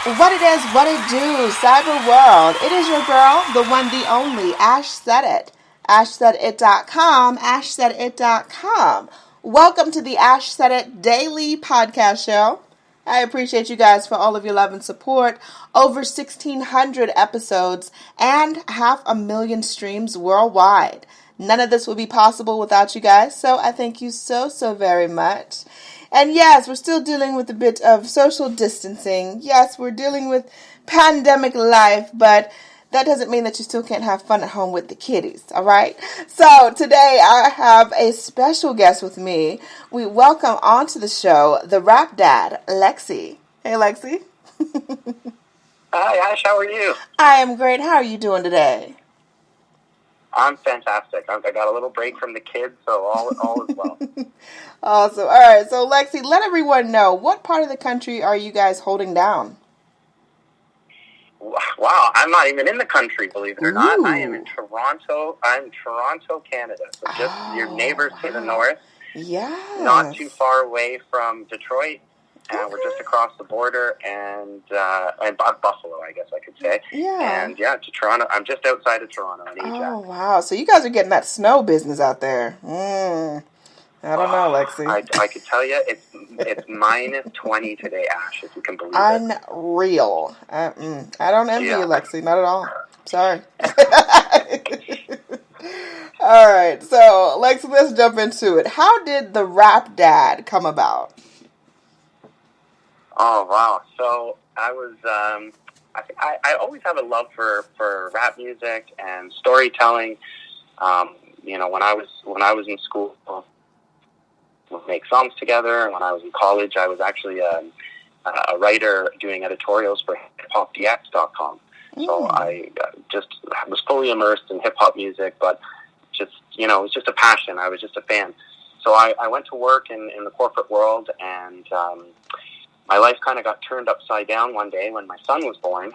What it is, what it do, cyber world. It is your girl, the one, the only, Ash Said It. AshSaidIt.com, AshSaidIt.com. Welcome to the Ash Said It Daily Podcast Show. I appreciate you guys for all of your love and support. Over 1,600 episodes and 500,000 streams worldwide. None of this would be possible without you guys, so I thank you so very much. And yes, we're still dealing with a bit of social distancing. Yes, we're dealing with pandemic life, but that doesn't mean that you still can't have fun at home with the kiddies, all right? So today I have a special guest with me. We welcome onto the show the rap dad, Lexy. Hey, Lexy. Hi, Ash. How are you? I am great. How are you doing today? I'm fantastic. I got a little break from the kids, so all is well. Awesome. All right. So, Lexy, let everyone know, what part of the country are you guys holding down? Wow, I'm not even in the country, believe it or not. Ooh. I am in Toronto. I'm in Toronto, Canada. So just your neighbors to the north. Yeah. Not too far away from Detroit. We're just across the border, and Buffalo, I guess I could say. Yeah. And yeah, to Toronto. I'm just outside of Toronto in Ajax. Oh, wow. So you guys are getting that snow business out there. I don't know, Lexy. I could tell you it's minus 20 today, Ash, if you can believe it. Unreal. I don't envy you, Lexy. Not at all. Sorry. All right. So, Lexy, let's jump into it. How did the Rap Dad come about? Oh, wow. So I was, I always have a love for rap music and storytelling. When I was in school, we'd make songs together. And when I was in college, I was actually a writer doing editorials for hiphopdx.com. So I just was fully immersed in hip-hop music, but just, it was just a passion. I was just a fan. So I went to work in the corporate world, and my life kind of got turned upside down one day when my son was born.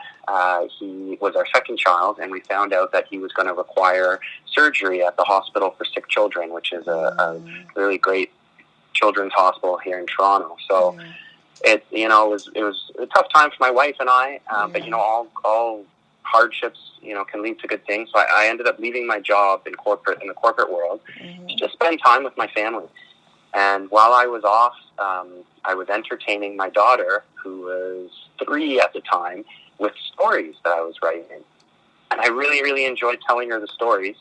He was our second child, and we found out that he was going to require surgery at the Hospital for Sick Children, which is a really great children's hospital here in Toronto. So it was a tough time for my wife and I, but all hardships can lead to good things. So I ended up leaving my job in the corporate world to just spend time with my family. And while I was off, I was entertaining my daughter, who was 3 at the time, with stories that I was writing. And I really, really enjoyed telling her the stories.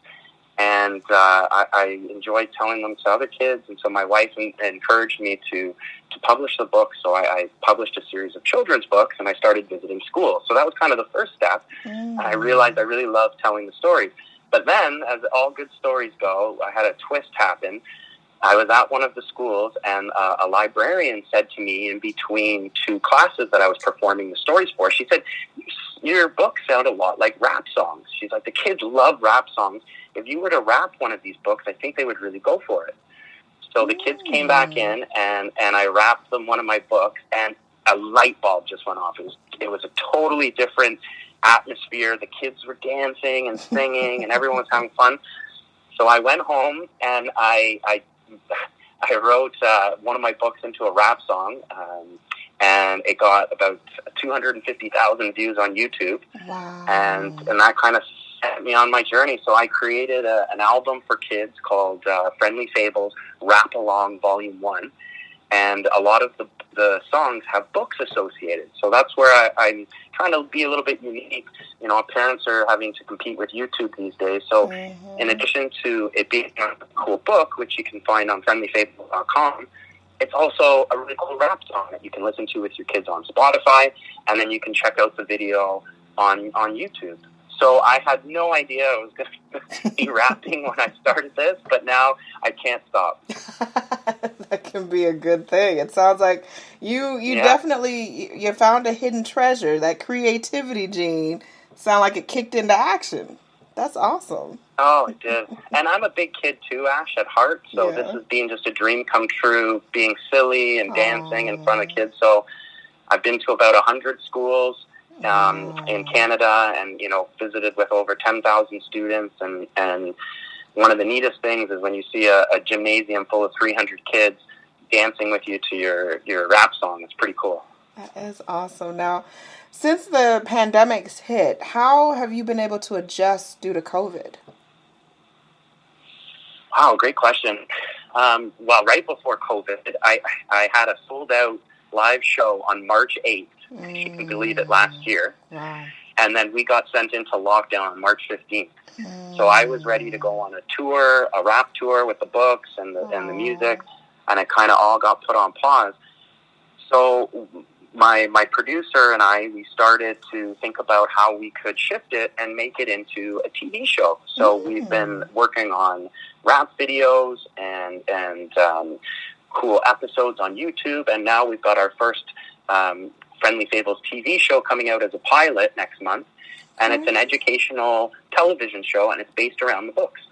And I enjoyed telling them to other kids. And so my wife encouraged me to publish the book. So I published a series of children's books, and I started visiting schools. So that was kind of the first step. And I realized I really loved telling the stories. But then, as all good stories go, I had a twist happen. I was at one of the schools, and a librarian said to me in between 2 classes that I was performing the stories for, she said, your book sound a lot like rap songs. She's like, the kids love rap songs. If you were to rap one of these books, I think they would really go for it. So the kids came back in, and I rapped them one of my books, and a light bulb just went off. It was a totally different atmosphere. The kids were dancing and singing, and everyone was having fun. So I went home, and I wrote one of my books into a rap song, and it got about 250,000 views on YouTube. Wow. And that kind of set me on my journey. So I created an album for kids called Friendly Fables Rap Along Volume 1. And a lot of the songs have books associated. So that's where I'm trying to be a little bit unique. Parents are having to compete with YouTube these days. So in addition to it being a cool book, which you can find on friendlyfables.com, it's also a really cool rap song that you can listen to with your kids on Spotify, and then you can check out the video on YouTube. So I had no idea I was going to be rapping when I started this, but now I can't stop. That can be a good thing. It sounds like you definitely you found a hidden treasure. That creativity gene sound like it kicked into action. That's awesome. Oh, it did. And I'm a big kid too, Ash, at heart. So this has been just a dream come true, being silly and dancing in front of kids. So I've been to about 100 schools in Canada, and visited with over 10,000 students. And one of the neatest things is when you see a gymnasium full of 300 kids dancing with you to your rap song. It's pretty cool. That is awesome. Now, since the pandemic's hit, how have you been able to adjust due to COVID? Wow, great question. Well, right before COVID, I had a sold out live show on March 8th. If you can believe it, last year. Wow. And then we got sent into lockdown on March 15th. So I was ready to go on a tour, a rap tour with the books and the music, and it kind of all got put on pause. So my producer and I, we started to think about how we could shift it and make it into a TV show. So we've been working on rap videos and cool episodes on YouTube, and now we've got our first Friendly Fables TV show coming out as a pilot next month, and it's an educational television show, and it's based around the books.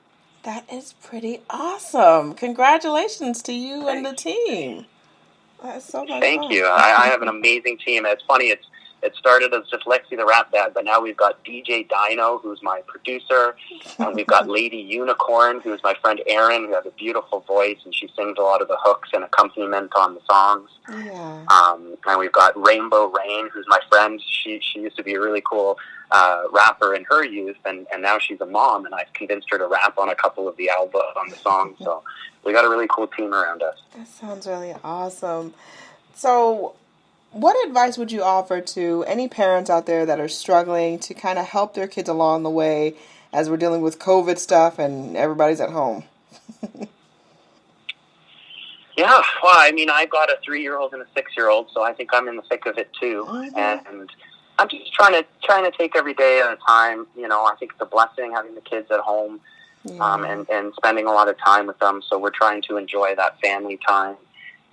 That is pretty awesome. Congratulations to you and the team. That is so much fun. Thank you. I have an amazing team. It's funny, it started as just Lexy the RAP DAD, but now we've got DJ Dino, who's my producer, and we've got Lady Unicorn, who's my friend Erin, who has a beautiful voice, and she sings a lot of the hooks and accompaniment on the songs. Yeah. And we've got Rainbow Rain, who's my friend. She used to be a really cool rapper in her youth, and now she's a mom, and I've convinced her to rap on a couple of the albums, on the songs, so we got a really cool team around us. That sounds really awesome. So, what advice would you offer to any parents out there that are struggling to kind of help their kids along the way as we're dealing with COVID stuff and everybody's at home? Yeah, well, I mean, I've got a 3-year-old and a 6-year-old, so I think I'm in the thick of it too. And I'm just trying to take every day at a time. You know, I think it's a blessing having the kids at home, and spending a lot of time with them. So we're trying to enjoy that family time.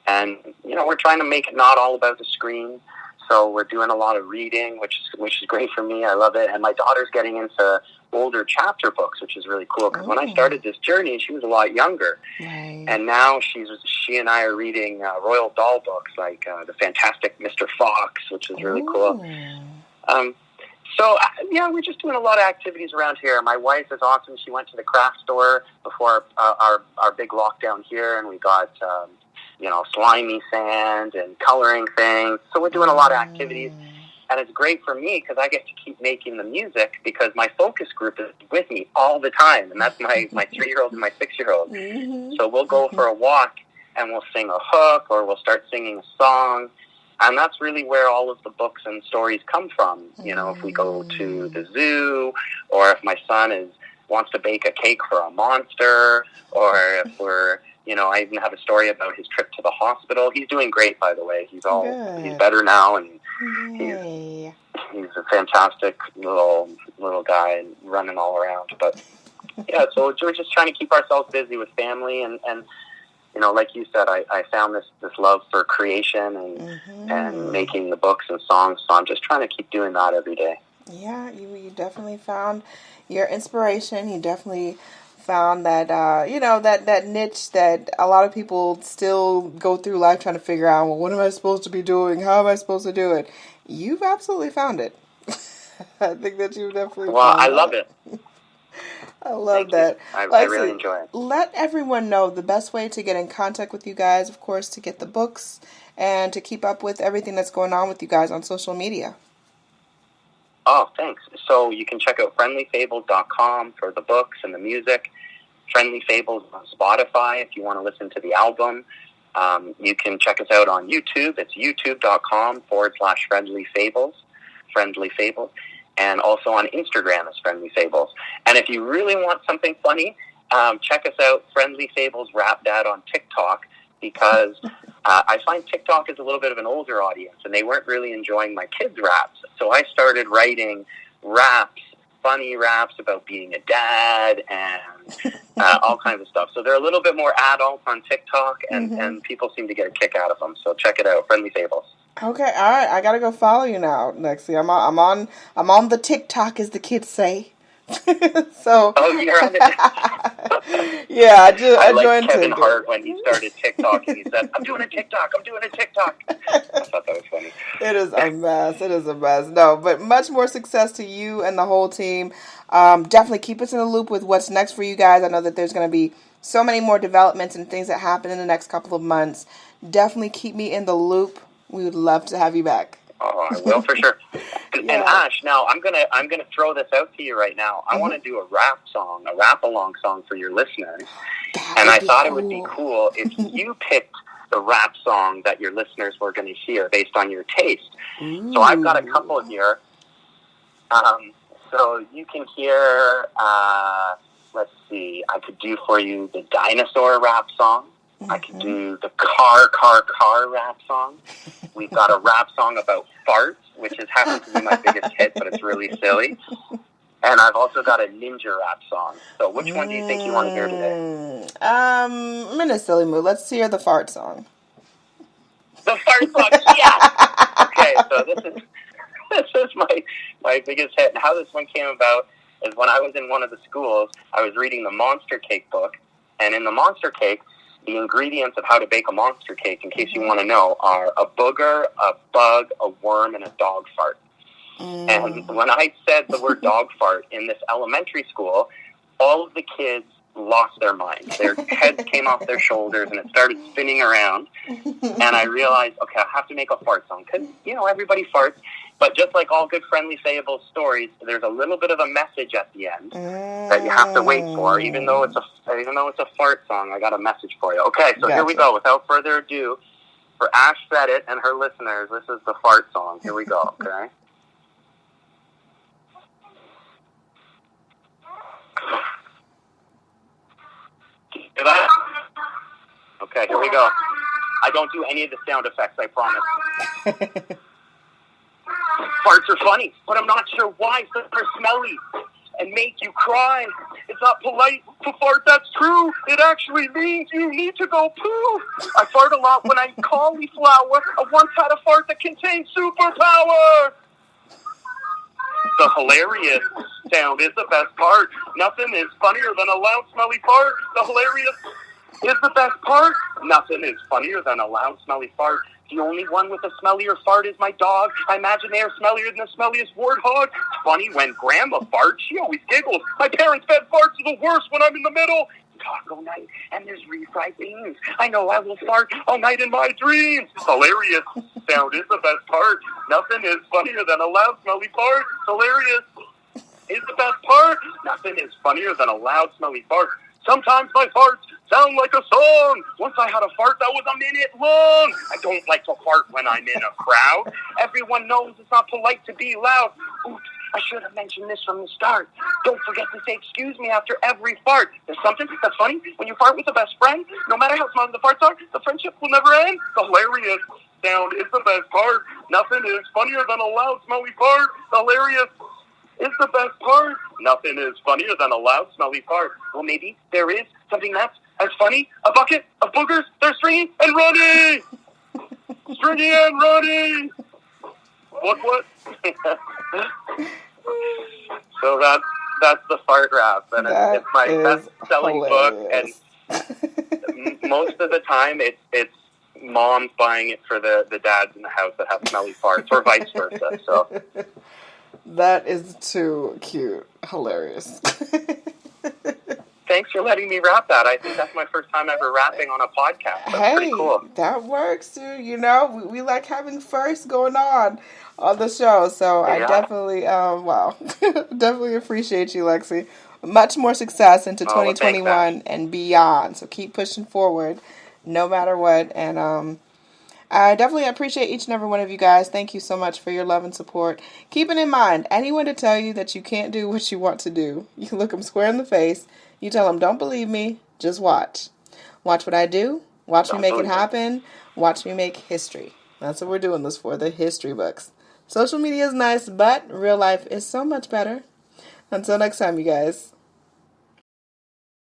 And, you know, we're trying to make it not all about the screen. So we're doing a lot of reading, which is great for me. I love it. And my daughter's getting into older chapter books, which is really cool. Because when I started this journey, she was a lot younger. Right. And now she and I are reading Royal Doll books, like The Fantastic Mr. Fox, which is really cool. So, we're just doing a lot of activities around here. My wife is awesome. She went to the craft store before our big lockdown here, and we got slimy sand and coloring things. So we're doing a lot of activities, and it's great for me because I get to keep making the music because my focus group is with me all the time, and that's my 3-year-old and my 6-year-old. So we'll go for a walk, and we'll sing a hook, or we'll start singing a song, and that's really where all of the books and stories come from. You know, if we go to the zoo, or if my son wants to bake a cake for a monster, or if we're... You know, I even have a story about his trip to the hospital. He's doing great, by the way. He's better now, and he's a fantastic little guy and running all around. But yeah, so we're just trying to keep ourselves busy with family, and you know, like you said, I found this love for creation and making the books and songs. So I'm just trying to keep doing that every day. Yeah, you definitely found your inspiration. You definitely found that that niche that a lot of people still go through life trying to figure out, well, what am I supposed to be doing? How am I supposed to do it? You've absolutely found it. I think that you've definitely found I love it. I love that. I really enjoy it. Let everyone know the best way to get in contact with you guys, of course, to get the books and to keep up with everything that's going on with you guys on social media. Oh, thanks. So you can check out friendlyfables.com for the books and the music. Friendly Fables on Spotify if you want to listen to the album. You can check us out on YouTube. It's youtube.com/Friendly Fables. Friendly Fables. And also on Instagram as Friendly Fables. And if you really want something funny, check us out, Friendly Fables Rap Dad on TikTok, because I find TikTok is a little bit of an older audience, and they weren't really enjoying my kids' raps. So I started writing raps, funny raps about being a dad and all kinds of stuff. So they're a little bit more adult on TikTok, and people seem to get a kick out of them. So check it out, Friendly Fables. Okay, all right. I gotta go follow you now, Lexy. I'm on the TikTok, as the kids say. So. Oh, you're on it. Yeah, I joined Kevin Hart when he started TikTok, and he said, "I'm doing a TikTok. I'm doing a TikTok." I thought that was funny. It is a mess. It is a mess. No, but much more success to you and the whole team. Definitely keep us in the loop with what's next for you guys. I know that there's going to be so many more developments and things that happen in the next couple of months. Definitely keep me in the loop We would love to have you back. Oh, I will for sure. And Ash, now I'm gonna throw this out to you right now. I want to do a rap along song for your listeners. And I thought it would be cool if you picked the rap song that your listeners were going to hear based on your taste. Ooh. So I've got a couple here. So you can hear. Let's see. I could do for you the dinosaur rap song. I could do the car rap song. We've got a rap song about farts, which has happened to be my biggest hit, but it's really silly. And I've also got a ninja rap song. So which one do you think you want to hear today? I'm in a silly mood. Let's hear the fart song. The fart song, yes! Okay, so this is my biggest hit. And how this one came about is when I was in one of the schools, I was reading the Monster Cake book. And in the Monster Cake, the ingredients of how to bake a monster cake, in case you want to know, are a booger, a bug, a worm, and a dog fart. And when I said the word dog fart in this elementary school, all of the kids lost their minds. Their heads came off their shoulders and it started spinning around. And I realized, okay, I have to make a fart song because, everybody farts. But just like all good Friendly Fables stories, there's a little bit of a message at the end that you have to wait for. Even though it's a fart song, I got a message for you. Okay, so Here we go. Without further ado, for Ash Said It and her listeners, this is the fart song. Here we go, okay? Okay, here we go. I don't do any of the sound effects, I promise. Farts are funny, but I'm not sure why. So they're smelly and make you cry. It's not polite to fart, that's true. It actually means you need to go poo. I fart a lot when I'm cauliflower. I once had a fart that contained superpower. The hilarious sound is the best part. Nothing is funnier than a loud, smelly fart. The hilarious is the best part. Nothing is funnier than a loud, smelly fart. The only one with a smellier fart is my dog. I imagine they are smellier than the smelliest warthog. It's funny when Grandma farts, she always giggles. My parents' bed farts are the worst when I'm in the middle. Taco night, and there's refried beans. I know I will fart all night in my dreams. Hilarious sound is the best part. Nothing is funnier than a loud, smelly fart. Hilarious is the best part. Nothing is funnier than a loud, smelly fart. Sometimes my farts sound like a song. Once I had a fart that was a minute long. I don't like to fart when I'm in a crowd. Everyone knows it's not polite to be loud. Oops, I should have mentioned this from the start. Don't forget to say excuse me after every fart. There's something that's funny. When you fart with a best friend, no matter how small the farts are, the friendship will never end. The hilarious sound is the best part. Nothing is funnier than a loud, smelly fart. The hilarious is the best part. Nothing is funnier than a loud, smelly fart. Well, maybe there is something that's as funny. A bucket of boogers. They're stringy and runny. Stringy and runny. What? So that's the fart rap, and it's my best-selling book. And most of the time, it's moms buying it for the dads in the house that have smelly farts, or vice versa. So. That is too cute. Hilarious. Thanks for letting me rap that. I think that's my first time ever rapping on a podcast. That's pretty cool. That works, dude. We like having firsts going on the show. So yeah. I definitely, definitely appreciate you, Lexy. Much more success into 2021 and beyond. So keep pushing forward no matter what. And, I definitely appreciate each and every one of you guys. Thank you so much for your love and support. Keeping in mind, anyone to tell you that you can't do what you want to do, you can look them square in the face. You tell them, don't believe me, just watch. Watch what I do. Watch me make it happen. Watch me make history. That's what we're doing this for, the history books. Social media is nice, but real life is so much better. Until next time, you guys.